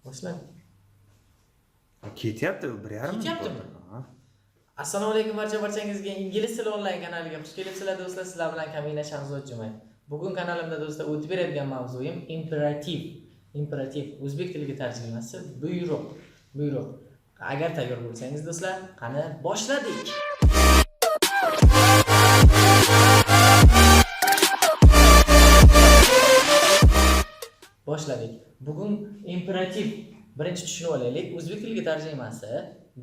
Boshla. Ketyapti, 1,5 Ketyaptimi? Assalomu alaykum barchangizga ingliz tili onlayn kanaliga xush kelibsizlar do'stlar. Sizlar bilan Nima Shakhzod Jumaev. Bugun kanalimda do'stlar o'tib beradigan mavzuyim imperativ. Imperativ o'zbek tiliga tarjimasi buyruq. Buyruq. Agar tayyor bo'lsangiz do'stlar, qani boshladik. Boshladik. Bugun imperativ birinchi tushunib olaylik. O'zbek tiliga tarjimasi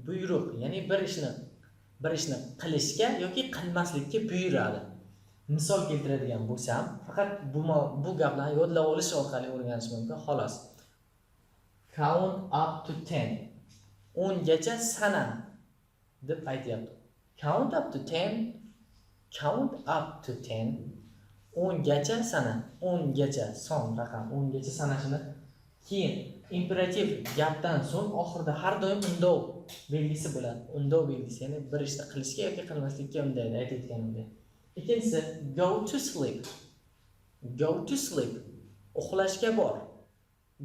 buyruq, ya'ni bir ishni qilishga yoki qilmaslikka buyuradi. Misol keltiradigan bo'lsam, faqat bu gaplarni yodlab olish orqali o'rganish mumkin, xolos. Count up to 10. 10 gacha sana deb aytayapti. Count up to 10. Count up to 10. 10 gacha sana. 10 gacha son raqam. 10 gacha sanashini keyin imperativ gapdan so'ng oxirida har doim undov belgisi bo'ladi. Undov belgisi, ya'ni bir ishni qilishga yoki qilmaslikka undaydi, aytayotganimda. Ikkinchisi go to sleep. Go to sleep. Uxlashga bor.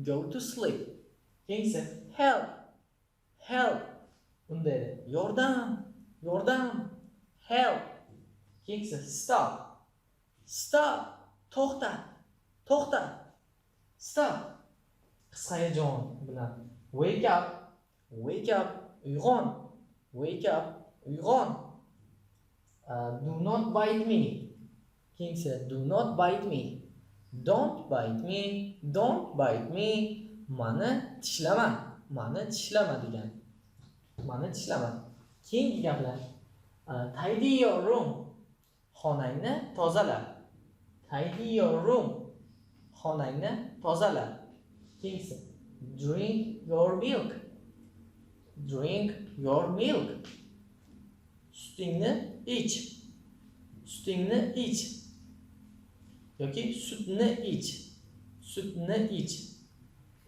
Go to sleep. Ikkinchisi help. Help. Undaydi. Yordam. Yordam. Help. Ikkinchisi stop. Stop. To'xta. To'xta. Stop. Qisqa jon bilan wake up. Wake up. Uyg'on. Wake up. Uyg'on. Do not bite me. Ikkinchisi do not bite me. Don't bite me. Don't bite me. Mani tishlama. Mani tishlama degan. Mani tishlama. Keyingi gaplar. Tidy your room. Xonangni tozala. Tidy your room. Xonangni tozala. Keyingisi drink your milk. Drink your milk. Sutingni ich. Sutingni ich. Yoki sutni ich. Sutni ich.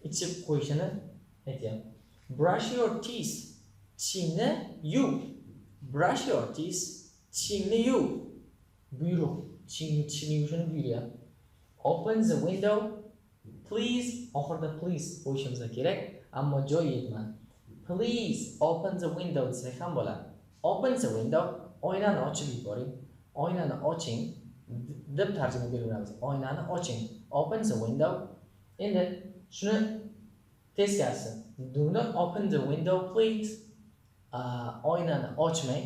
Ichib qo'yishini aytyapti. Brush your teeth. Tishingni yuv. Brush your teeth. Tishingni yuv. Buyruq. Tishingni yuvishini buyuryapti. Open the window. Please. Oxirida please qo'yishimiz kerak, ammo joy yetmadi. Please open the window desak ham bo'ladi. Open the window. Oynani ochib yuboring. Oynani oching deb tarjima beramiz. Oynani oching. Open the window. Endi shuni teskarisi. Do not open the window please. Oynani ochmang.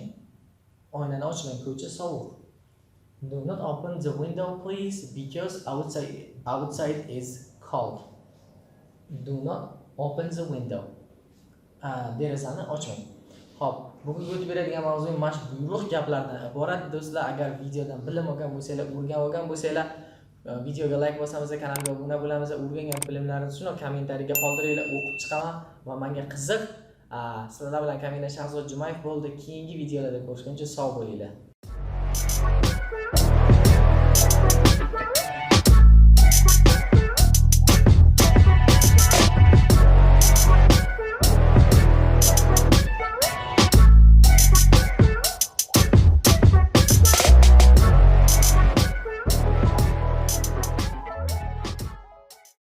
Oynani ochmang, ko'cha sovuq. Do not open the window please because outside is cold. Do not open the window. Derazani ochmang. Xo'p, bugun o'tib beradigan mavzuyim mana shu buyruq gaplardan iborat do'stlar. Agar videodan bilim olgan bo'lsanglar, o'rganib olgan bo'lsanglar, videoga like bosamiz, kanalga obuna bo'lamiz. O'rgangan bilimlaringizni shuni kommentariyaga qoldiringlar, o'qib chiqaman va menga qiziq. Sizlar bilan Nima Shakhzod Jumaev bo'ldi. Keyingi videolarda ko'rishguncha sog' bo'linglar.